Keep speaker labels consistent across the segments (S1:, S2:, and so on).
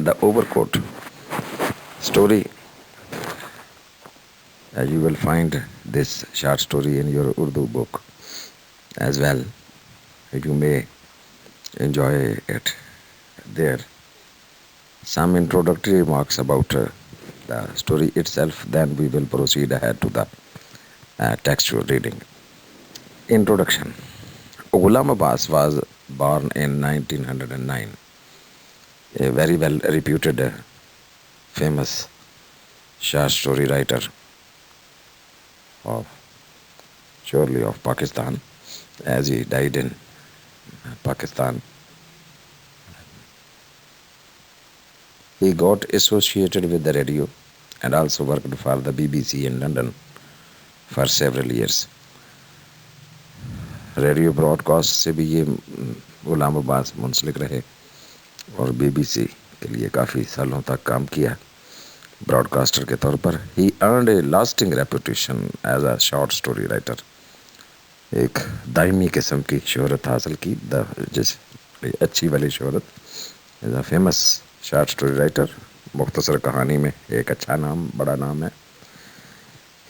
S1: The Overcoat story. You will find this short story in your Urdu book as well. You may enjoy it there. Some introductory remarks about the story itself, then we will proceed ahead to the textual reading. Introduction. Ghulam Abbas was born in 1909, a very well reputed, famous short story writer of surely of Pakistan, as he died in Pakistan. He got associated with the radio and also worked for the BBC in London for several years. Radio broadcast से भी ये गुलाम अब्बास मुंसलिक रहे और BBC के लिए काफ़ी सालों तक काम किया ब्रॉडकास्टर के तौर पर. He earned a lasting reputation as a short story writer. एक दायमी किस्म की शोहरत हासिल की, जिस अच्छी वाली शोहरत. As a famous short story writer, मुख्तसर कहानी में एक अच्छा नाम, बड़ा नाम है.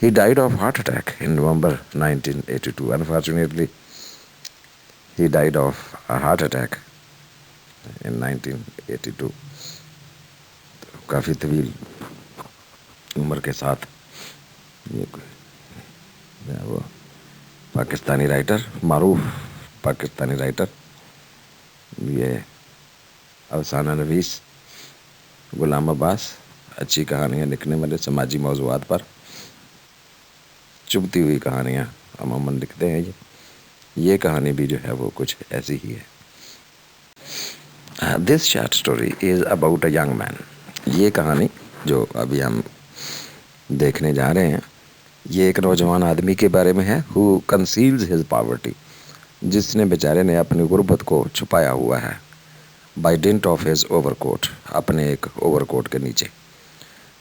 S1: He died of heart attack in November 1982. Unfortunately, he died of a heart attack in 1982. काफ़ी तवील उम्र के साथ ये वो पाकिस्तानी राइटर, मारूफ पाकिस्तानी राइटर, ये अफसाना नवीस गुलाम अब्बास अच्छी कहानियाँ लिखने वाले, समाजी मौज़ूआत पर चुभती हुई कहानियाँ अमूमन लिखते हैं. ये कहानी भी जो है वो कुछ ऐसी ही है. This short story is about a young man. ये कहानी जो अभी हम देखने जा रहे हैं, ये एक नौजवान आदमी के बारे में है. हु कंसील्स हिज पॉवर्टी, जिसने बेचारे ने अपनी गुर्बत को छुपाया हुआ है. By dint of his overcoat, अपने एक ओवरकोट के नीचे.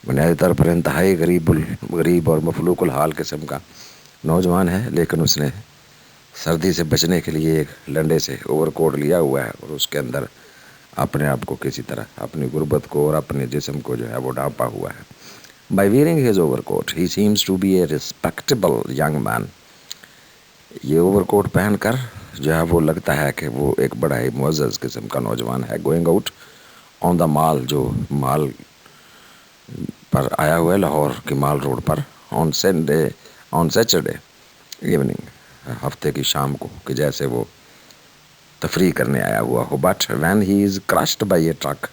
S1: बुनियादी तौर पर इंतहाई गरीब और मफलूकुल हाल किस्म का नौजवान है, लेकिन उसने सर्दी से बचने के लिए एक लंडे से ओवरकोट लिया हुआ है और उसके अंदर अपने आप को किसी तरह, अपनी गुर्बत को और अपने जिस्म को जो है वो ढांपा हुआ है. By wearing his overcoat he seems to be a respectable young man. ये ओवरकोट पहनकर जो है वो लगता है कि वो एक बड़ा ही मुअज़्ज़ज़ किस्म का नौजवान है. गोइंग आउट ऑन द माल, जो माल पर आया हुआ है, लाहौर की माल रोड पर. ऑन सैटरडे इवनिंग, हफ्ते की शाम को, कि जैसे वो तफरी करने आया हुआ हो. But when he is crushed bye A truck,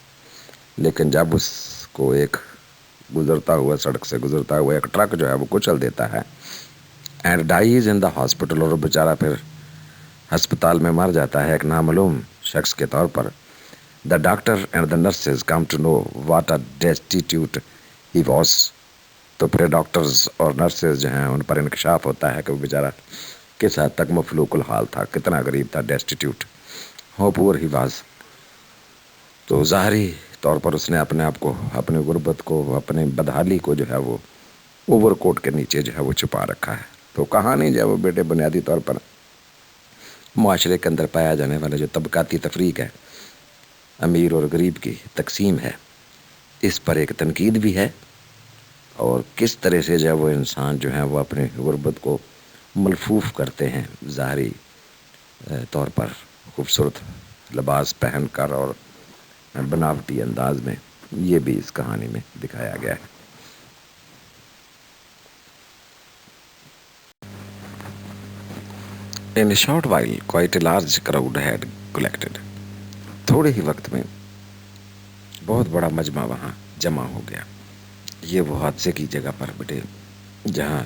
S1: लेकिन जब उसको एक सड़क से गुजरता हुआ एक ट्रक जो है वो कुचल देता है. And dies in the hospital, और बेचारा फिर हस्पताल में मर जाता है एक नामालूम शख्स के तौर पर. The doctor and the nurses come to know what a destitute he was. तो फिर डॉक्टर्स और नर्सेज जो हैं उन पर इंकशाफ होता है कि वो बेचारा किस हद तक मफलूकुल हाल था, कितना गरीब था. डेस्टिट्यूट, हो पुअर ही वाज. तो ज़ाहरी तौर पर उसने अपने आप को, अपनी गुर्बत को, अपने बदहाली को जो है वो ओवरकोट के नीचे जो है वो छुपा रखा है. तो कहानी जो है वो बेटे बुनियादी तौर पर माशरे के अंदर पाया जाने वाला जो तबकाती तफरीक है, अमीर और गरीब की तकसीम है, इस पर एक तनकीद भी है. और किस तरह से जो है वो इंसान जो है वो अपनी गुर्बत को मलफूफ करते हैं ज़ाहरी तौर पर खूबसूरत लिबास पहन कर और बनावटी अंदाज में, ये भी इस कहानी में दिखाया गया है. In a short while, quite a large crowd had collected. थोड़े ही वक्त में बहुत बड़ा मजमा वहाँ जमा हो गया. ये वो हादसे की जगह पर बेटे, जहाँ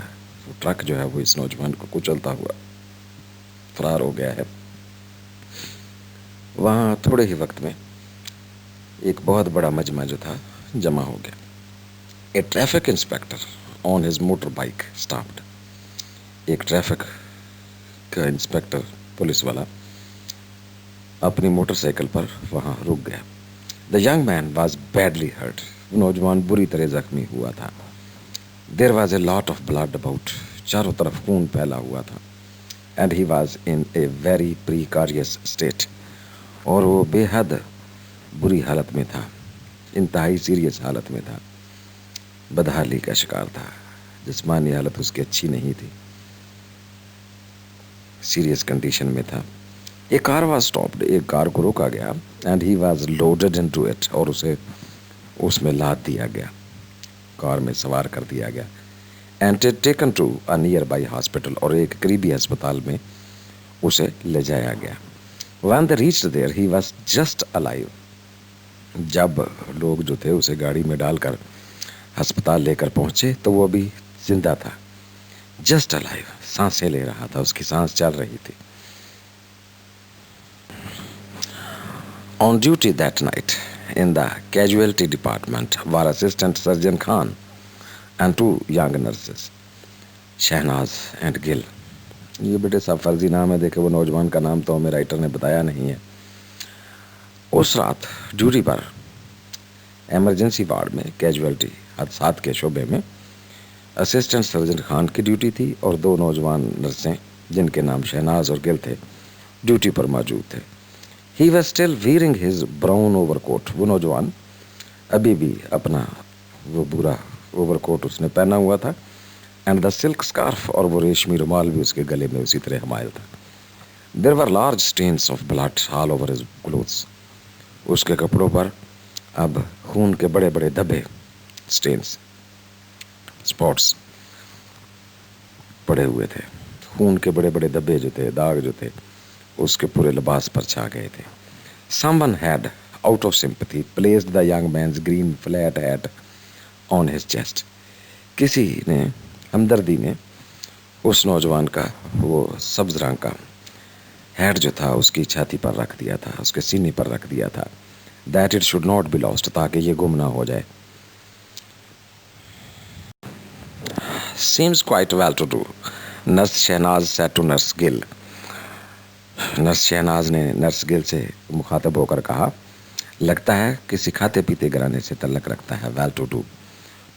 S1: वो ट्रक जो है वो इस नौजवान को कुचलता हुआ फरार हो गया है. वहाँ थोड़े ही वक्त में एक बहुत बड़ा मजमा जो था जमा हो गया. A traffic inspector on his motor bike stopped. एक ट्रैफिक का इंस्पेक्टर, पुलिस वाला, अपनी मोटरसाइकिल पर वहाँ रुक गया. The young man was badly hurt. नौजवान बुरी तरह जख्मी हुआ था. There was a lot of blood about. चारों तरफ खून फैला हुआ था. And he was in a very precarious state. और वो बेहद बुरी हालत में था. انتہائی سیریس حالت میں تھا، بدحالی کا شکار تھا، جسمانی حالت اس کی اچھی نہیں تھی، سیریس کنڈیشن میں تھا. ایک کار واز اسٹاپڈ، ایک کار کو روکا گیا، and he was loaded into it, اور اسے اس میں لاد دیا گیا، کار میں سوار کر دیا گیا. And taken to a nearby hospital, اور ایک قریبی ہسپتال میں اسے لے جایا گیا. When they reached there he was just alive, جب لوگ جو تھے اسے گاڑی میں ڈال کر ہسپتال لے کر پہنچے تو وہ ابھی زندہ تھا. جسٹ الائیو، سانسیں لے رہا تھا، اس کی سانس چل رہی تھی. آن duty that night in the casualty department were assistant surgeon Khan and two young nurses, Shahnaz and Gul. یہ بیٹے سب فرضی نام ہے، دیکھے وہ نوجوان کا نام تو ہمیں رائٹر نے بتایا نہیں ہے. اس رات ڈیوٹی پر ایمرجنسی وارڈ میں کیجویلٹی حادثات کے شعبے میں اسسٹنٹ سرجن خان کی ڈیوٹی تھی، اور دو نوجوان نرسیں جن کے نام شہناز اور گل تھے ڈیوٹی پر موجود تھے. He was still wearing his brown overcoat. وہ نوجوان ابھی بھی اپنا وہ برا اوور کوٹ اس نے پہنا ہوا تھا، اینڈ دا سلک اسکارف، اور وہ ریشمی رومال بھی اس کے گلے میں اسی طرح حمایل تھا. There were large stains of blood all over his clothes. اس کے کپڑوں پر اب خون کے بڑے بڑے دھبے، اسٹینس، اسپاٹس پڑے ہوئے تھے. خون کے بڑے بڑے دھبے جو تھے، داغ جو تھے، اس کے پورے لباس پر چھا گئے تھے. Someone had, out of sympathy, placed the young man's green flat hat on his chest. کسی نے ہمدردی میں اس نوجوان کا وہ سبز رنگ کا ہیٹ جو تھا اس کی چھاتی پر رکھ دیا تھا، اس کے سینے پر رکھ دیا تھا. That it should not be lost، تاکہ یہ گم نہ ہو جائے. Seems quite well to do, Nurse Shehnaz said to Nurse Gill. Nurse Shahnaz نے نرس گل سے مخاطب ہو کر کہا، لگتا ہے کسی کھاتے پیتے گھرانے سے تعلق رکھتا ہے. Well to do.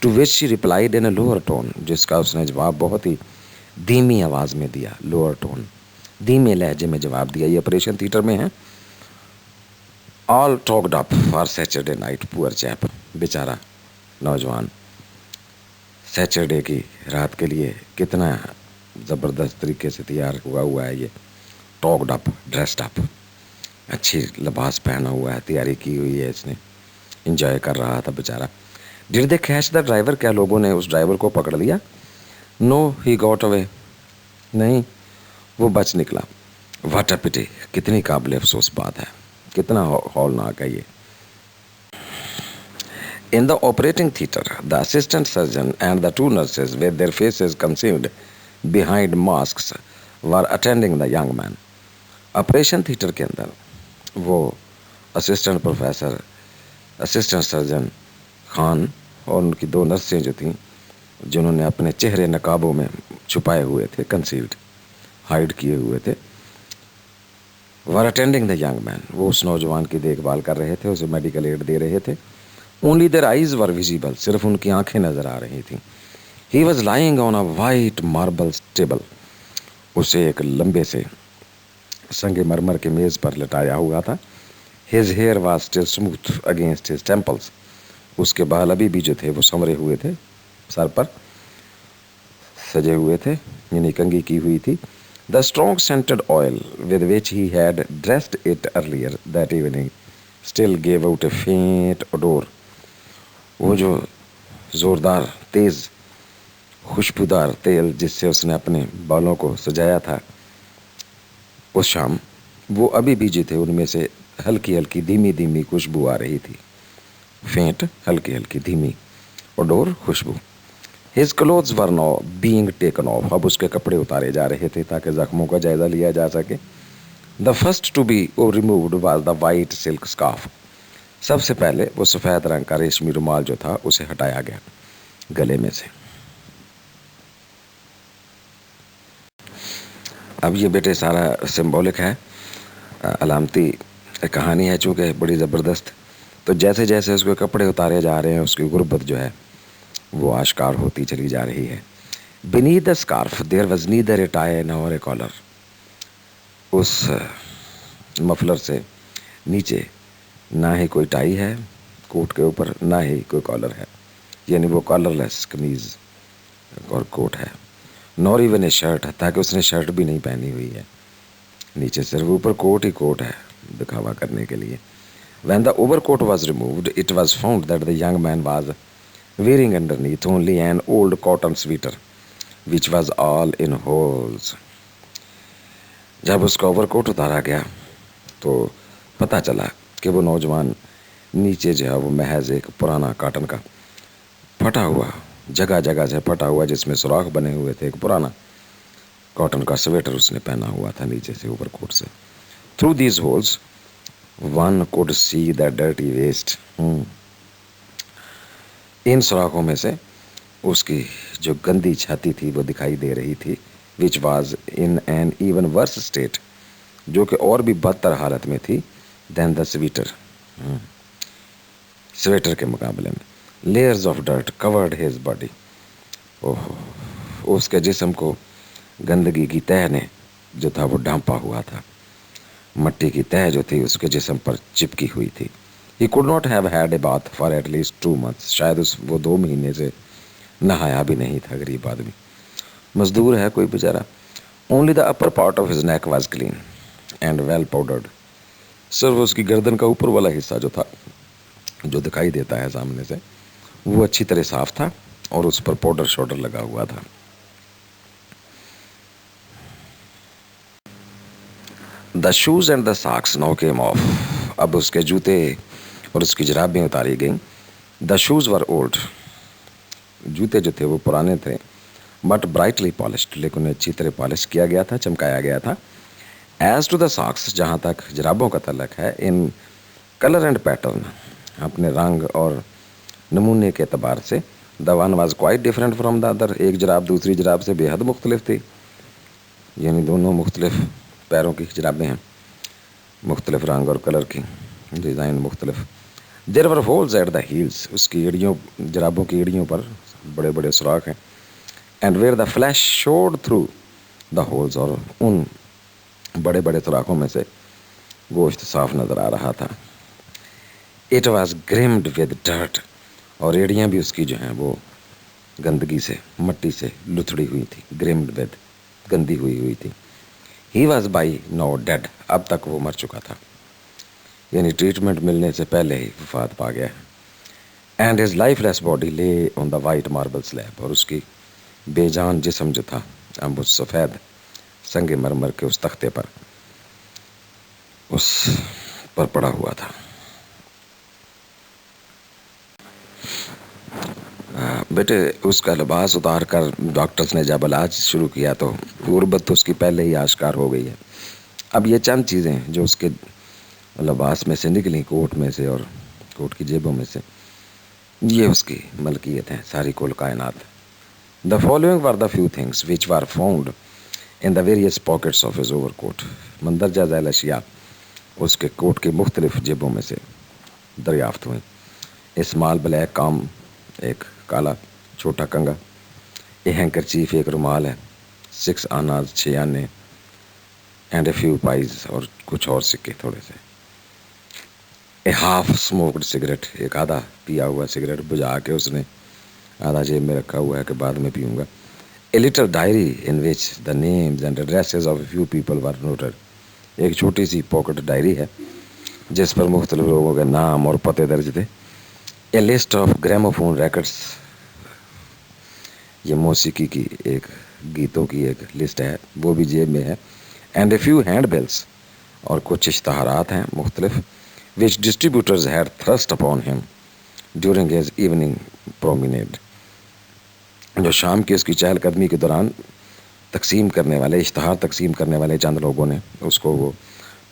S1: To which she replied in a lower tone, جس کا اس نے جواب بہت ہی دھیمی آواز میں دیا. لوور ٹون، دھیمے لہجے میں جواب دیا. یہ آپریشن تھیٹر میں ہے. All talked up for Saturday night, poor chap, بیچارہ نوجوان سیچرڈے کی رات کے لیے کتنا زبردست طریقے سے تیار ہوا ہے. یہ ٹاکڈ اپ، ڈریسڈ اپ، اچھی لباس پہنا ہوا ہے، تیاری کی ہوئی ہے، اس نے انجوائے کر رہا تھا بیچارہ. ڈڈ دے کیچ دا ڈرائیور، کیا لوگوں نے اس ڈرائیور کو پکڑ لیا؟ نو ہی گاٹ اوے، نہیں وہ بچ نکلا. واٹ اے پٹی، کتنی قابل افسوس بات ہے، کتنا ہولناک ہے یہ. In the operating theatre, the assistant surgeon and the two nurses with their faces concealed behind masks were attending the young man. Operation theatre کے اندر وہ assistant professor, assistant surgeon Khan اور ان کی دو نرسیں جو تھیں، جنہوں نے اپنے چہرے نقابوں میں چھپائے ہوئے تھے، کنسیلڈ، ہائڈ کیے ہوئے تھے، were attending the young man. وہ اس نوجوان کی دیکھ بھال کر رہے تھے، اسے میڈیکل ایڈ دے رہے تھے. Only their eyes were visible، صرف ان کی آنکھیں نظر آ رہی تھیں. He was lying on a white marble table، اسے ایک لمبے سے سنگ مرمر کے میز پر لٹایا ہوا تھا. His hair was still smooth against his temples، اس کے بال ابھی بھی جو تھے وہ سنورے ہوئے تھے، سر پر سجے ہوئے تھے، یعنی کنگھی کی ہوئی تھی. The strong scented oil with which he had dressed it earlier that evening still gave out a faint odor. وہ جو زوردار تیز خوشبودار تیل جس سے اس نے اپنے بالوں کو سجایا تھا اس شام، وہ ابھی بھی جو تھے ان میں سے ہلکی ہلکی دھیمی دھیمی خوشبو آ رہی تھی. فینٹ، ہلکی ہلکی دھیمی، اوڈور، خوشبو. His clothes were now being taken off، اب اس کے کپڑے اتارے جا رہے تھے تاکہ زخموں کا جائزہ لیا جا سکے. The first to be removed was the white silk scarf، سب سے پہلے وہ سفید رنگ کا ریشمی رومال جو تھا اسے ہٹایا گیا گلے میں سے. اب یہ بیٹے سارا سمبولک ہے، علامتی کہانی ہے، چونکہ بڑی زبردست. تو جیسے جیسے اس کے کپڑے اتارے جا رہے ہیں اس کی غربت جو ہے وہ آشکار ہوتی چلی جا رہی ہے. Beneath the scarf there was neither a tie nor a collar، اس مفلر سے نیچے نہ ہی کوئی ٹائی ہے कोट के ऊपर ना ही कोई कॉलर है, यानी वो कॉलरलेस कमीज़ और कोट है। नॉर इवन ए शर्ट, ताकि उसने शर्ट भी नहीं पहनी हुई है, नीचे सिर्फ ऊपर कोट ही कोट है दिखावा करने के लिए। When the overcoat was removed, it was found that the young man was wearing underneath only an old cotton sweater, which was all in holes. जब उसका ओवरकोट उतारा गया तो पता चला कि वो नौजवान नीचे जो है वो महज एक पुराना कॉटन का फटा हुआ, जगह जगह से फटा हुआ, जिसमें सुराख बने हुए थे, एक पुराना कॉटन का स्वेटर उसने पहना हुआ था नीचे से ओवरकोट से। Through these holes one could see the dirty vest. इन सुराखों में से उसकी जो गंदी छाती थी वो दिखाई दे रही थी, which was in an even worse state, जो कि और भी बदतर हालत में थी, देन द स्वेटर, स्वेटर के मुकाबले में। Layers of dirt covered his body, oh, उसके जिस्म को गंदगी की तह ने जो था वो ढांपा हुआ था, मट्टी की तह जो थी उसके जिस्म पर चिपकी हुई थी। He could not have had a bath for at least 2 months, शायद वो 2 महीने से नहाया भी नहीं था गरीब आदमी, मजदूर है कोई बेचारा। Only the upper part of his neck was clean and well powdered, सिर्फ उसकी गर्दन का ऊपर वाला हिस्सा जो था, जो दिखाई देता है सामने से, वो अच्छी तरह साफ था और उस पर पाउडर शॉडर लगा हुआ था। The shoes and the socks now came off, अब उसके जूते और उसकी जुराबें उतारी गईं। The shoes were old, जूते जो थे वो पुराने थे, but brightly polished, लेकिन उन्हें अच्छी तरह पॉलिश किया गया था, चमकाया गया था। As to the socks, जहाँ तक जुराबों का तल्लक है, in color and pattern, अपने रंग और नमूने के एतबार से, the one was quite different from the other, एक जुराब दूसरी जुराब से बेहद मुख्तलिफ थी, यानी दोनों मुख्तलिफ पैरों की जुराबें हैं, मुख्तलिफ रंग और कलर की, डिज़ाइन मुख्तलिफ। There were holes at the heels, उसकी एड़ियों, जुराबों की एड़ियों पर बड़े बड़े सुराख हैं। And where the flesh showed through the holes, और उन बड़े बड़े सुराखों में से गोश्त साफ नज़र आ रहा था। इट वॉज ग्रिम्ड विद डर्ट, और एड़ियाँ भी उसकी जो हैं वो गंदगी से, मट्टी से लुथड़ी हुई थी, ग्रिम्ड विद, गंदी हुई थी। He was by now dead, अब तक वो मर चुका था, यानी ट्रीटमेंट मिलने से पहले ही वफात पा गया। एंड हिज लाइफलेस बॉडी ले on the white marble slab, और उसकी बेजान जिस्म जो था अब उस सफ़ेद संगे मरमर के उस तख्ते पर, उस पर पड़ा हुआ था। बेटे, उसका लिबास उतार कर डॉक्टर्स ने जब इलाज शुरू किया तो गुर्बत तो उसकी पहले ही आश्कार हो गई है। अब ये चंद चीज़ें जो उसके लिबास में से निकली, कोट में से और कोट की जेबों में से, ये उसकी मलकियत हैं सारी कुल कायनात। The following were the few things which were found in the various pockets of his overcoat, मंदरजा झैल अशिया उसके कोट की मुख्तलिफ जेबों में से दरियाफ्त हुई। ए स्मॉल ब्लैक कॉम, एक काला छोटा कंगा, ए हैंकरचीफ, एक रुमाल है, 6 आनाज, 6 आने, एंड ए फ्यू पाइज, और कुछ और सिक्के थोड़े से। ए हाफ स्मोक्ड सिगरेट, एक आधा पिया हुआ सिगरेट बुझा के उसने आधा जेब में रखा हुआ है कि बाद में पीऊँगा। A little diary in which the names and addresses of a few people were noted, एक छोटी सी पॉकेट डायरी है जिस पर मुख्तलिफ लोगों के नाम और पते दर्ज थे। ए लिस्ट ऑफ ग्रामोफोन रिकॉर्ड्स, ये मौसीकी की एक गीतों की एक लिस्ट है, वो भी जेब में है। And a few handbills, और कुछ इश्तहारात हैं मुख्तलिफ, which distributors had thrust upon him during his evening promenade, जो शाम की उसकी चहलकदमी के दौरान तकसीम करने वाले, इश्तहार तकसीम करने वाले चंद लोगों ने उसको वो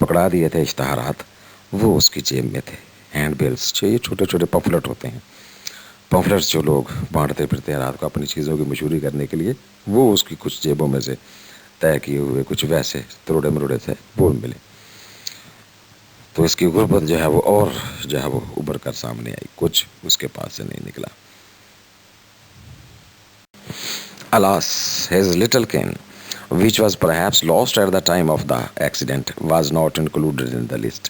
S1: पकड़ा दिए थे इश्तहारात, वो उसकी जेब में थे। हैंड बिल्स, जो ये छोटे छोटे पॉपुलर होते हैं, पॉम्फलेट्स जो लोग बांटते फिरते हैं रात को अपनी चीज़ों की मशहूरी करने के लिए, वो उसकी कुछ जेबों में से तय किए हुए कुछ वैसे तरोड़े मरोड़े थे वो मिले। तो इसकी गुर्बत जो है वो और जो है वो उभर कर सामने आई, कुछ उसके पास से नहीं निकला। Alas, his little cane, which was perhaps lost at the time of the accident, was not included in the list.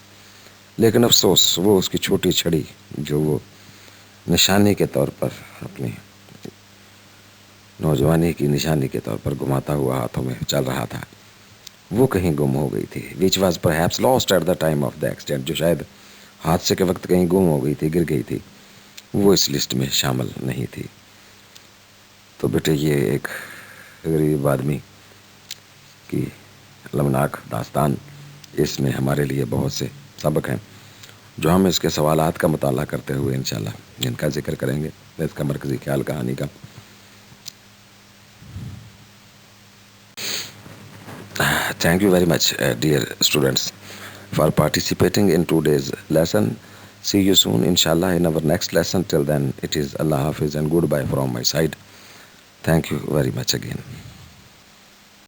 S1: لیکن افسوس وہ اس کی چھوٹی چھڑی جو وہ نشانی کے طور پر اپنی نوجوانی کی نشانی کے طور پر گھماتا ہوا ہاتھوں میں چل رہا تھا، وہ کہیں گم ہو گئی تھی. Which was perhaps lost at the time of the accident, جو شاید حادثے کے وقت کہیں گم ہو گئی تھی، گر گئی تھی، وہ اس لسٹ میں شامل نہیں تھی. تو بیٹے یہ ایک غریب آدمی کی المناک داستان، اس میں ہمارے لیے بہت سے سبق ہیں جو ہم اس کے سوالات کا مطالعہ کرتے ہوئے انشاءاللہ ان کا ذکر کریں گے. اس کا مرکزی خیال کہانی کا. Thank you very much, dear students, for participating in today's lesson. See you soon, inshallah, in our next lesson. Till then, it is Allah Hafiz and goodbye from my side. Thank you very much again.